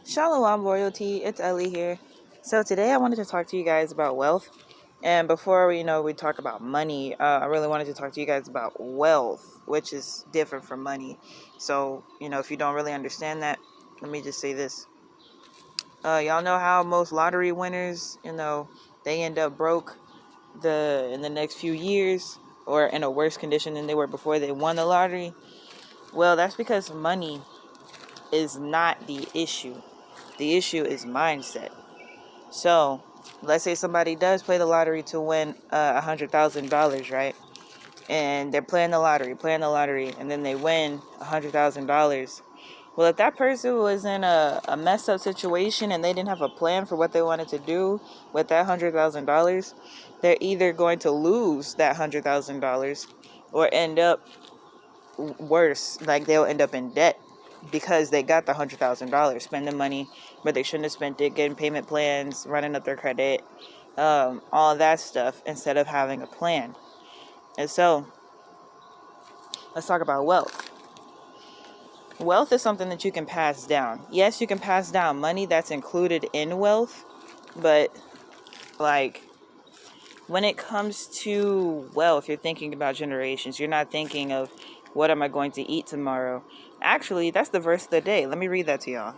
Shalom royalty, it's Ellie here. So today I wanted to talk to you guys about wealth. And before we talk about money, I really wanted to talk to you guys about wealth, which is different from money. So, if you don't really understand that, let me just say this. Y'all know how most lottery winners, they end up broke in the next few years or in a worse condition than they were before they won the lottery? Well, that's because money is not the issue. The issue is mindset. So, let's say somebody does play the lottery to win $100,000, right? And they're playing the lottery, and then they win $100,000. Well, if that person was in a messed up situation and they didn't have a plan for what they wanted to do with that $100,000, they're either going to lose that $100,000 or end up worse, like they'll end up in debt because they got the $100,000, spending money but they shouldn't have spent it, getting payment plans, running up their credit, all that stuff instead of having a plan. And so let's talk about wealth. Wealth is something that you can pass down. Yes, you can pass down money, that's included in wealth, but like when it comes to wealth, you're thinking about generations. You're not thinking of what am I going to eat tomorrow. Actually, that's the verse of the day. Let me read that to y'all.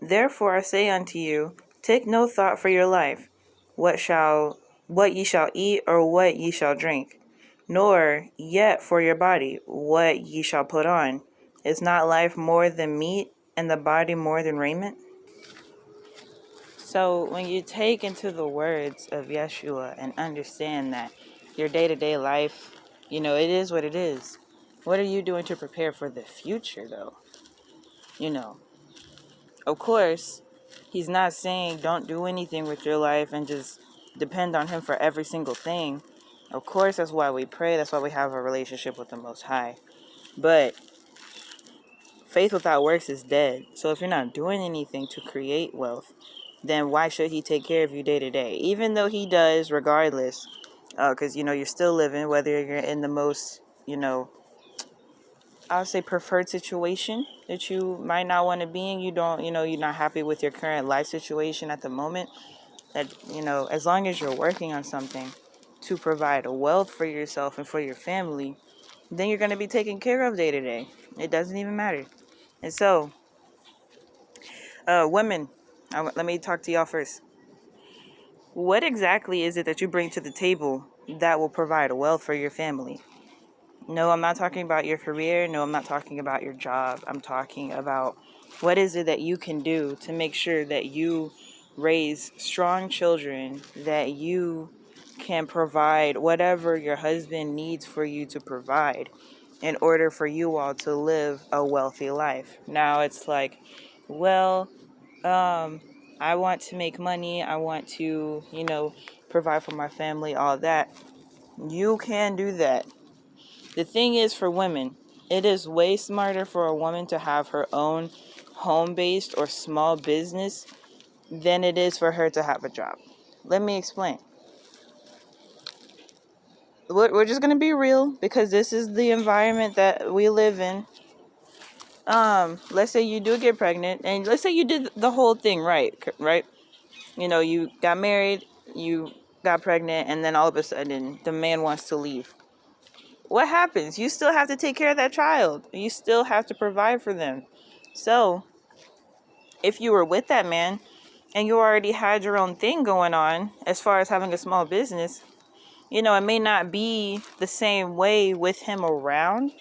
Therefore I say unto you, take no thought for your life, what ye shall eat, or what ye shall drink, nor yet for your body, what ye shall put on. Is not life more than meat, and the body more than raiment? So when you take into the words of Yeshua and understand that your day-to-day life, it is what it is. What are you doing to prepare for the future, though? Of course, he's not saying don't do anything with your life and just depend on him for every single thing. Of course, that's why we pray. That's why we have a relationship with the Most High. But faith without works is dead. So if you're not doing anything to create wealth, then why should he take care of you day to day? Even though he does, regardless, because, you're still living, whether you're in the most, I would say preferred situation that you might not want to be in. You don't, you're not happy with your current life situation at the moment. That, as long as you're working on something to provide a wealth for yourself and for your family, then you're going to be taken care of day to day. It doesn't even matter. And so, women, let me talk to y'all first. What exactly is it that you bring to the table that will provide a wealth for your family? No, I'm not talking about your career. No, I'm not talking about your job. I'm talking about what is it that you can do to make sure that you raise strong children, that you can provide whatever your husband needs for you to provide in order for you all to live a wealthy life. Now it's like, well, I want to make money. I want to, provide for my family, all that. You can do that. The thing is, for women, it is way smarter for a woman to have her own home-based or small business than it is for her to have a job. Let me explain. We're just going to be real because this is the environment that we live in. Let's say you do get pregnant, and let's say you did the whole thing right? You got married, you got pregnant, and then all of a sudden the man wants to leave. What happens? You still have to take care of that child. You still have to provide for them. So, if you were with that man and you already had your own thing going on as far as having a small business, it may not be the same way with him around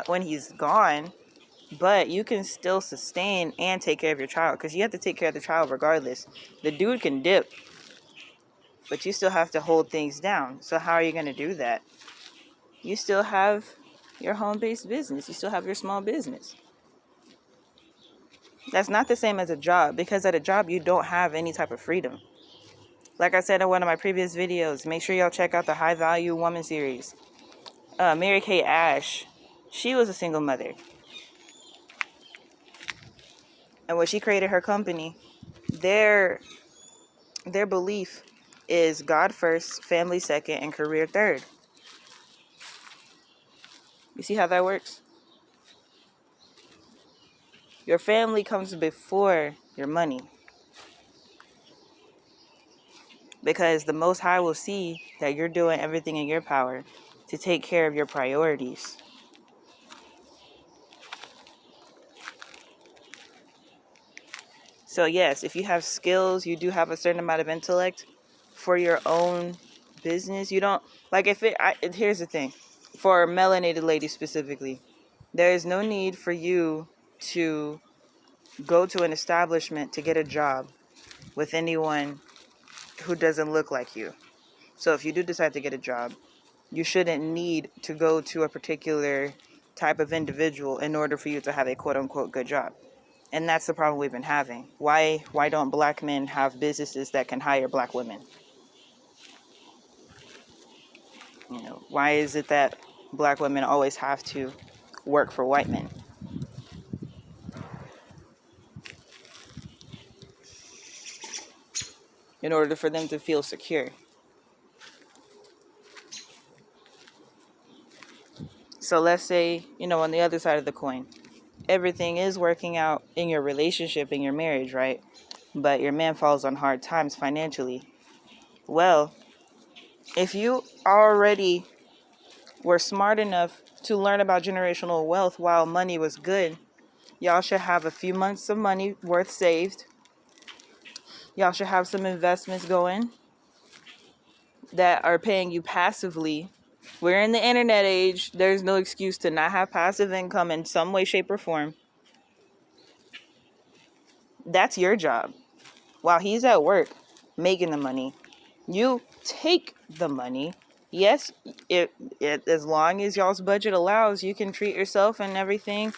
when he's gone, but you can still sustain and take care of your child because you have to take care of the child regardless. The dude can dip, but you still have to hold things down. So how are you going to do that? You still have your home-based business. You still have your small business. That's not the same as a job because at a job, you don't have any type of freedom. Like I said in one of my previous videos, make sure y'all check out the High Value Woman series. Mary Kay Ash, she was a single mother. And when she created her company, their belief is God first, family second, and career third. You see how that works? Your family comes before your money. Because the Most High will see that you're doing everything in your power to take care of your priorities. So yes, if you have skills, you do have a certain amount of intellect for your own business. You don't, like here's the thing, for melanated ladies specifically, there is no need for you to go to an establishment to get a job with anyone who doesn't look like you. So if you do decide to get a job, you shouldn't need to go to a particular type of individual in order for you to have a quote unquote good job. And that's the problem we've been having. Why don't black men have businesses that can hire black women? Why is it that black women always have to work for white men? In order for them to feel secure. So let's say, on the other side of the coin, everything is working out in your relationship, in your marriage, right? But your man falls on hard times financially. Well, if you already were smart enough to learn about generational wealth while money was good, y'all should have a few months of money worth saved. Y'all should have some investments going that are paying you passively. We're in the internet age. There's no excuse to not have passive income in some way, shape, or form. That's your job. While he's at work making the money, you take the money. Yes, as long as y'all's budget allows, you can treat yourself and everything.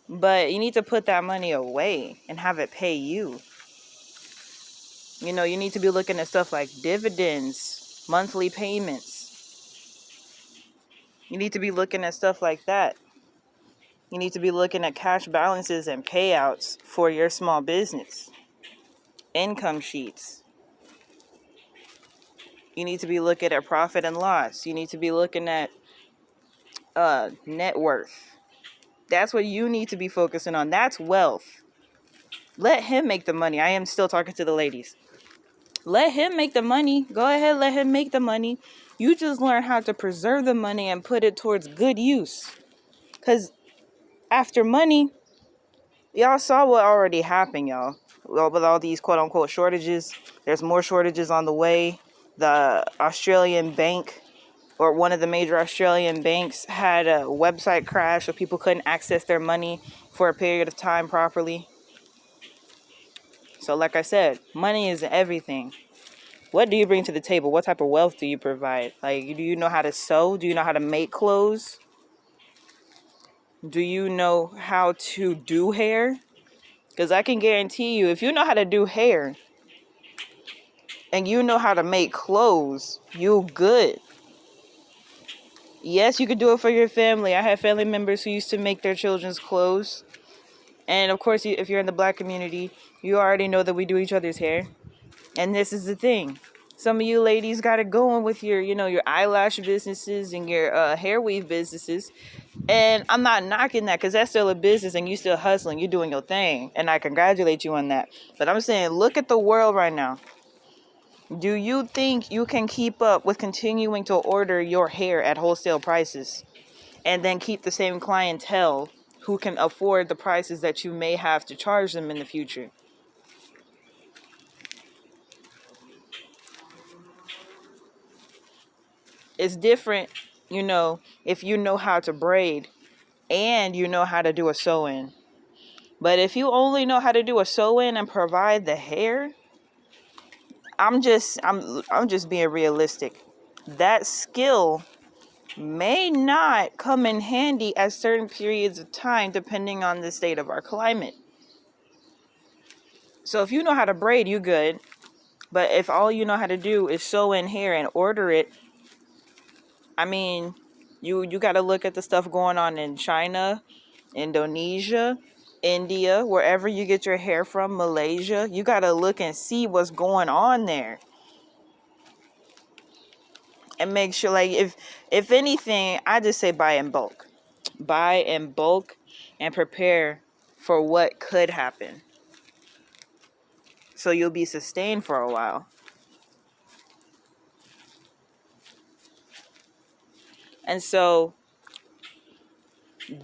But you need to put that money away and have it pay you. You need to be looking at stuff like dividends, monthly payments. You need to be looking at stuff like that. You need to be looking at cash balances and payouts for your small business. Income sheets. You need to be looking at profit and loss. You need to be looking at net worth. That's what you need to be focusing on. That's wealth. Let him make the money. I am still talking to the ladies. Let him make the money. Go ahead, let him make the money. You just learn how to preserve the money and put it towards good use. Because after money, y'all saw what already happened, y'all. Well, with all these quote-unquote shortages, there's more shortages on the way. The Australian bank, or one of the major Australian banks, had a website crash so people couldn't access their money for a period of time properly. So like I said, money is everything. What do you bring to the table? What type of wealth do you provide? Like, do you know how to sew? Do you know how to make clothes? Do you know how to do hair? Because I can guarantee you, if you know how to do hair and you know how to make clothes, you good. Yes, you could do it for your family. I have family members who used to make their children's clothes. And of course, if you're in the black community, you already know that we do each other's hair. And this is the thing. Some of you ladies got it going with your eyelash businesses and your hair weave businesses. And I'm not knocking that, because that's still a business and you still hustling. You're doing your thing. And I congratulate you on that. But I'm saying, look at the world right now. Do you think you can keep up with continuing to order your hair at wholesale prices and then keep the same clientele who can afford the prices that you may have to charge them in the future? It's different, if you know how to braid and you know how to do a sew-in. But if you only know how to do a sew-in and provide the hair, I'm just being realistic. That skill may not come in handy at certain periods of time depending on the state of our climate. So if you know how to braid, you good. But if all you know how to do is sew in hair and order it, I mean, you got to look at the stuff going on in China, Indonesia, India, wherever you get your hair from, Malaysia. You got to look and see what's going on there. And make sure, like, if anything, I just say buy in bulk. Buy in bulk and prepare for what could happen. So you'll be sustained for a while. And so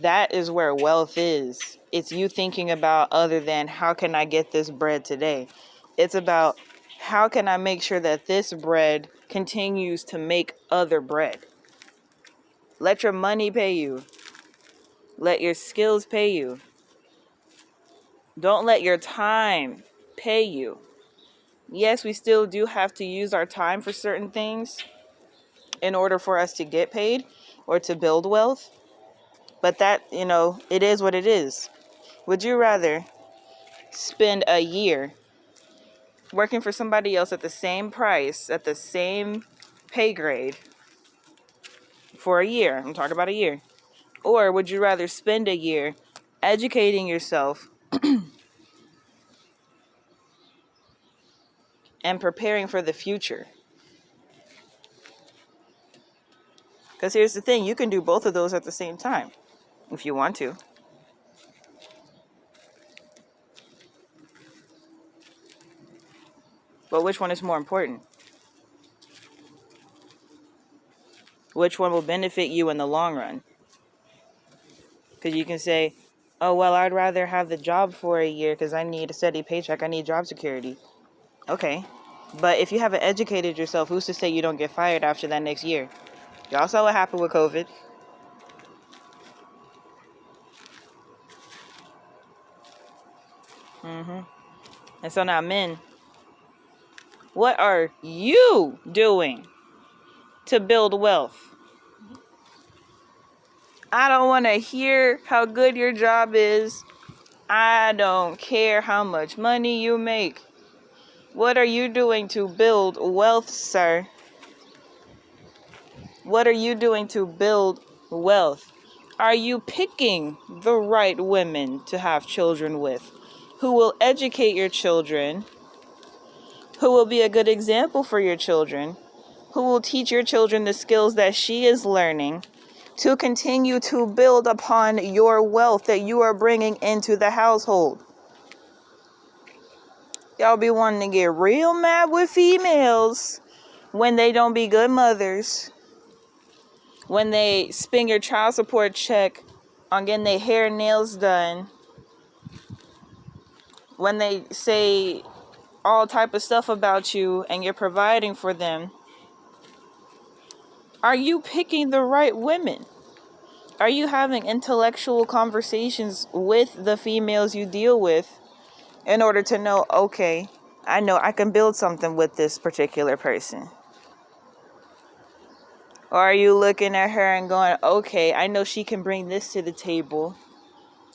that is where wealth is. It's you thinking about other than how can I get this bread today? It's about how can I make sure that this bread continues to make other bread? Let your money pay you. Let your skills pay you. Don't let your time pay you. Yes, we still do have to use our time for certain things in order for us to get paid or to build wealth. But that, it is what it is. Would you rather spend a year working for somebody else at the same price, at the same pay grade for a year? I'm talking about a year. Or would you rather spend a year educating yourself and preparing for the future? Because here's the thing, you can do both of those at the same time if you want to. But which one is more important? Which one will benefit you in the long run? Because you can say, oh, well, I'd rather have the job for a year because I need a steady paycheck. I need job security. Okay. But if you haven't educated yourself, who's to say you don't get fired after that next year? Y'all saw what happened with COVID. And so now, men, what are you doing to build wealth? I don't want to hear how good your job is. I don't care how much money you make. What are you doing to build wealth, sir? What are you doing to build wealth? Are you picking the right women to have children with, who will educate your children, who will be a good example for your children, who will teach your children the skills that she is learning to continue to build upon your wealth that you are bringing into the household? Y'all be wanting to get real mad with females when they don't be good mothers, when they spend your child support check on getting their hair and nails done, when they say all type of stuff about you and you're providing for them. Are you picking the right women? Are you having intellectual conversations with the females you deal with in order to know, okay, I know I can build something with this particular person? Or are you looking at her and going, okay, I know she can bring this to the table,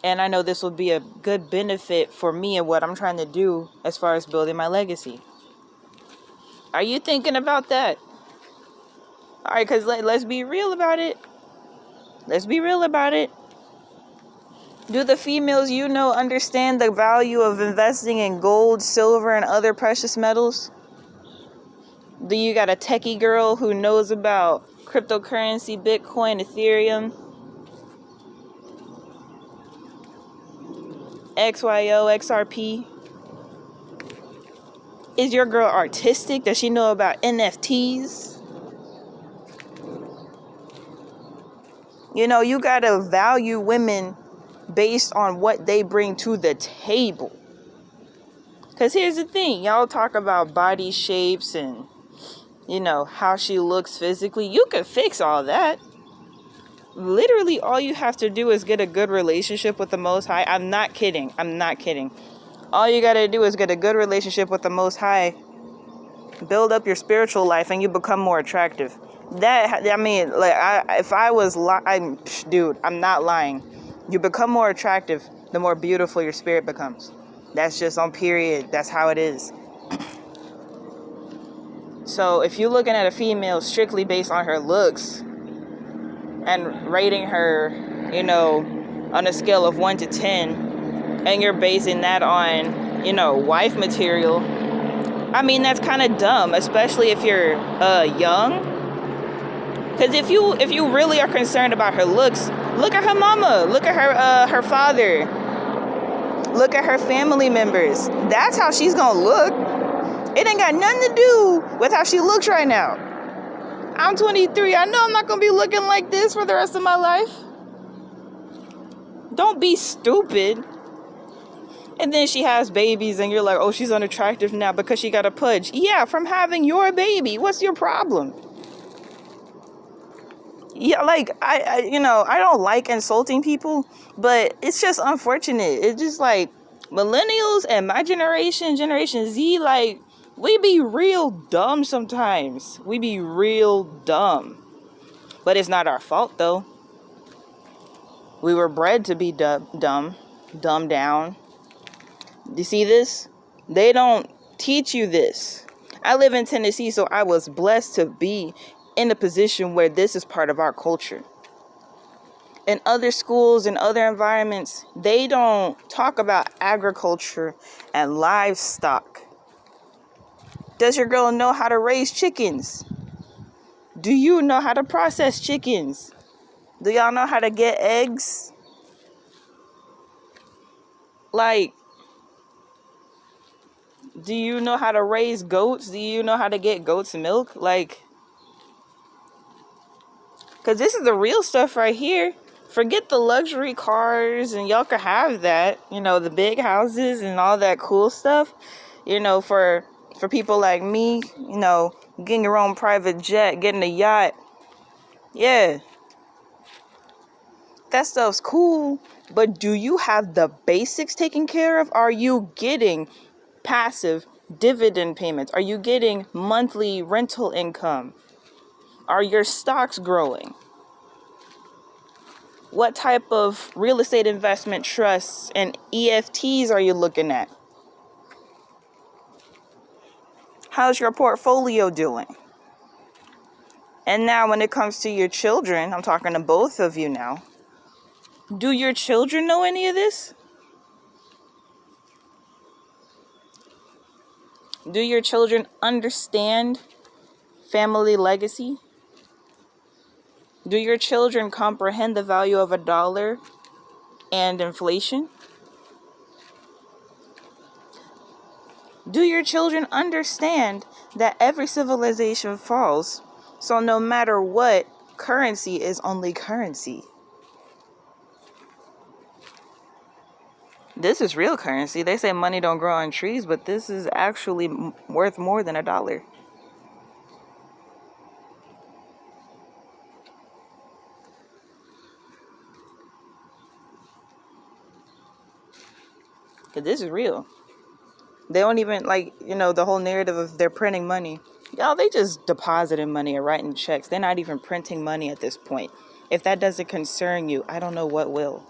and I know this will be a good benefit for me and what I'm trying to do as far as building my legacy? Are you thinking about that? All right, because let's be real about it. Let's be real about it. Do the females you know understand the value of investing in gold, silver, and other precious metals? Do you got a techie girl who knows about cryptocurrency, Bitcoin, Ethereum, XYO, XRP? Is your girl artistic? Does she know about NFTs? You gotta value women based on what they bring to the table. Because here's the thing, y'all talk about body shapes and how she looks physically. You can fix all that. Literally all you have to do is get a good relationship with the Most High. I'm not kidding. All you gotta do is get a good relationship with the Most High, build up your spiritual life, and you become more attractive. If I was dude, I'm not lying. You become more attractive the more beautiful your spirit becomes. That's just on period. That's how it is. So if you're looking at a female strictly based on her looks and rating her, on a scale of 1 to 10, and you're basing that on, wife material, that's kind of dumb, especially if you're young. Because if you really are concerned about her looks, look at her mama, look at her father. Look at her family members. That's how she's gonna look. It ain't got nothing to do with how she looks right now. I'm 23. I know I'm not gonna be looking like this for the rest of my life. Don't be stupid. And then she has babies and you're like, oh, she's unattractive now because she got a pudge. Yeah, from having your baby. What's your problem? Yeah, like, I don't like insulting people, but it's just unfortunate. It's just like millennials and my Generation Z, like, we be real dumb sometimes. We be real dumb. But it's not our fault, though. We were bred to be dumbed down. You see this? They don't teach you this. I live in Tennessee, so I was blessed to be in a position where this is part of our culture. In other schools and other environments, they don't talk about agriculture and livestock. Does your girl know how to raise chickens? Do you know how to process chickens? Do y'all know how to get eggs? Like, do you know how to raise goats? Do you know how to get goat's milk? Like, because this is the real stuff right here. Forget the luxury cars, and y'all can have that. The big houses and all that cool stuff. For people like me, getting your own private jet, getting a yacht. Yeah. That stuff's cool. But do you have the basics taken care of? Are you getting passive dividend payments? Are you getting monthly rental income? Are your stocks growing? What type of real estate investment trusts and EFTs are you looking at? How's your portfolio doing? And now when it comes to your children, I'm talking to both of you now. Do your children know any of this? Do your children understand family legacy? Do your children comprehend the value of $1 and inflation? Do your children understand that every civilization falls? So no matter what, currency is only currency. This is real currency. They say money don't grow on trees, but this is actually worth more than $1. This is real. They don't even, the whole narrative of they're printing money. Y'all, they just depositing money or writing checks. They're not even printing money at this point. If that doesn't concern you, I don't know what will.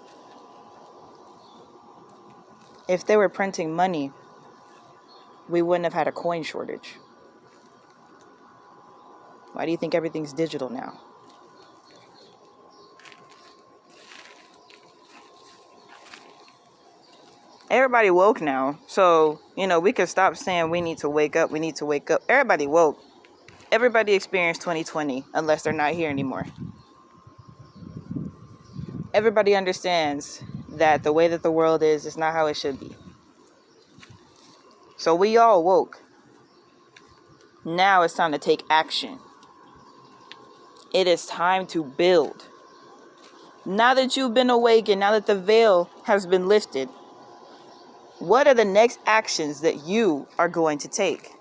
If they were printing money, we wouldn't have had a coin shortage. Why do you think everything's digital now? Everybody woke now. So, we could stop saying we need to wake up. Everybody woke. Everybody experienced 2020, unless they're not here anymore. Everybody understands that the way that the world is not how it should be. So we all woke. Now it's time to take action. It is time to build. Now that you've been awakened, now that the veil has been lifted, what are the next actions that you are going to take?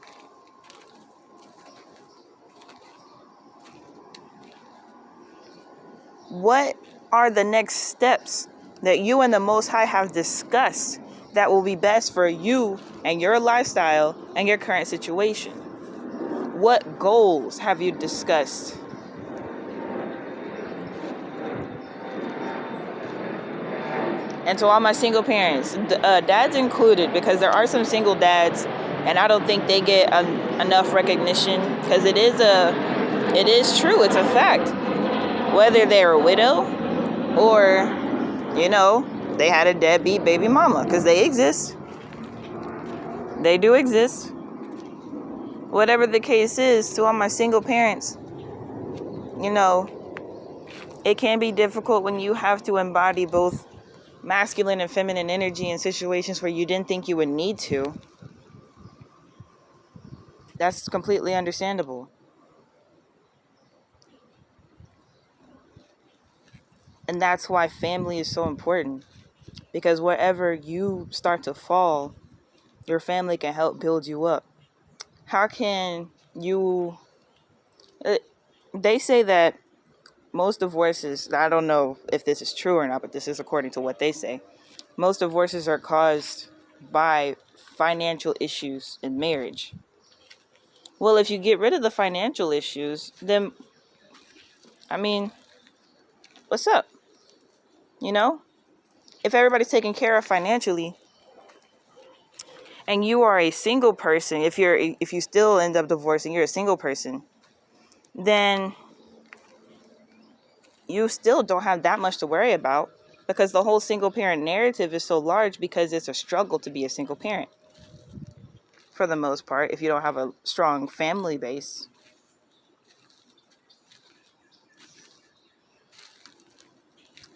What are the next steps that you and the Most High have discussed that will be best for you and your lifestyle and your current situation? What goals have you discussed? And to all my single parents, dads included, because there are some single dads, and I don't think they get enough recognition, because it is true, it's a fact. Whether they're a widow or, they had a deadbeat baby mama, because they exist. They do exist. Whatever the case is, to all my single parents, it can be difficult when you have to embody both masculine and feminine energy in situations where you didn't think you would need to. That's completely understandable. And that's why family is so important. Because wherever you start to fall, your family can help build you up. How can you... They say that most divorces, I don't know if this is true or not, but this is according to what they say. Most divorces are caused by financial issues in marriage. Well, if you get rid of the financial issues, then, I mean, what's up? You know? If everybody's taken care of financially, and you are a single person, if you still end up divorcing, you're a single person, then you still don't have that much to worry about, because the whole single parent narrative is so large because it's a struggle to be a single parent. For the most part, if you don't have a strong family base.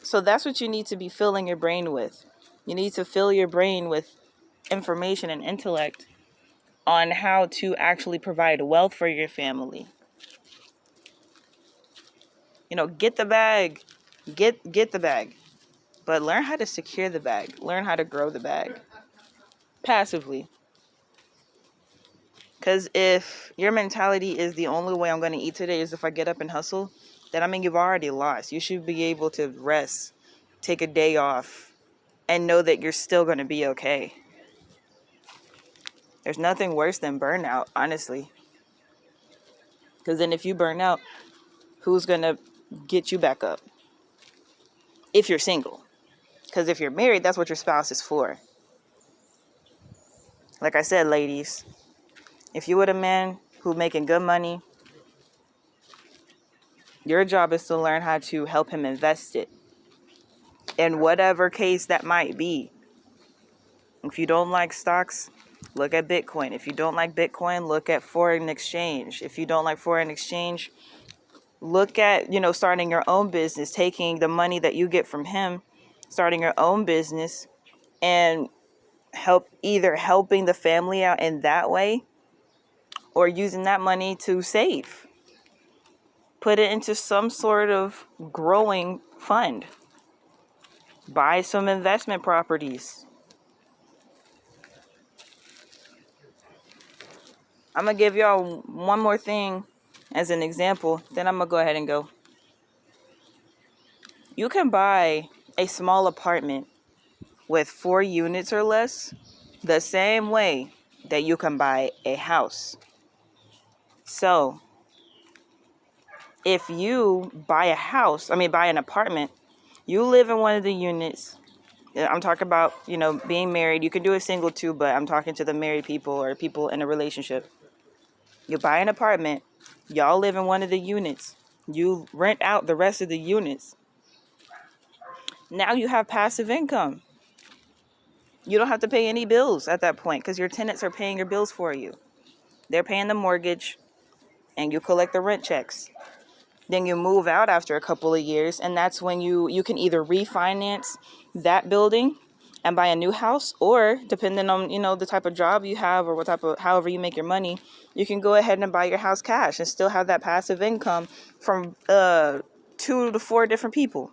So that's what you need to be filling your brain with. You need to fill your brain with information and intellect on how to actually provide wealth for your family. Get the bag. Get the bag. But learn how to secure the bag. Learn how to grow the bag. Passively. Because if your mentality is the only way I'm going to eat today is if I get up and hustle, then you've already lost. You should be able to rest, take a day off, and know that you're still going to be okay. There's nothing worse than burnout, honestly. Because then if you burn out, who's going to get you back up? If you're single. Because if you're married, that's what your spouse is for. Like I said, ladies, if you with a man who's making good money, your job is to learn how to help him invest it. In whatever case that might be. If you don't like stocks, look at Bitcoin. If you don't like Bitcoin, look at foreign exchange. If you don't like foreign exchange, look at, starting your own business, taking the money that you get from him, starting your own business, and helping the family out in that way, or using that money to save. Put it into some sort of growing fund. Buy some investment properties. I'm going to give y'all one more thing as an example. Then I'm going to go ahead and go. You can buy a small apartment with 4 units or less the same way that you can buy a house. So, if you buy an apartment, you live in one of the units. I'm talking about, being married. You can do a single too, but I'm talking to the married people or people in a relationship. You buy an apartment. Y'all live in one of the units. You rent out the rest of the units. Now you have passive income. You don't have to pay any bills at that point because your tenants are paying your bills for you. They're paying the mortgage and you collect the rent checks. Then you move out after a couple of years, and that's when you can either refinance that building and buy a new house, or depending on, the type of job you have or however you make your money, you can go ahead and buy your house cash and still have that passive income from 2 to 4 different people.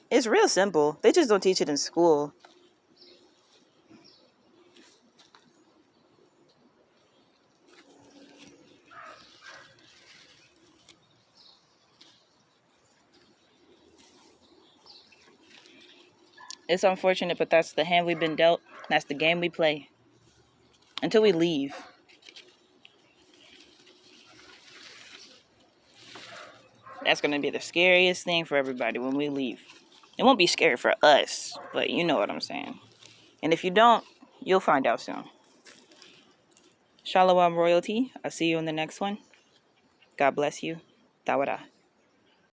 It's real simple. They just don't teach it in school. It's unfortunate, but that's the hand we've been dealt. That's the game we play. Until we leave. That's going to be the scariest thing for everybody when we leave. It won't be scary for us, but you know what I'm saying. And if you don't, you'll find out soon. Shalom royalty. I'll see you in the next one. God bless you. Tawada.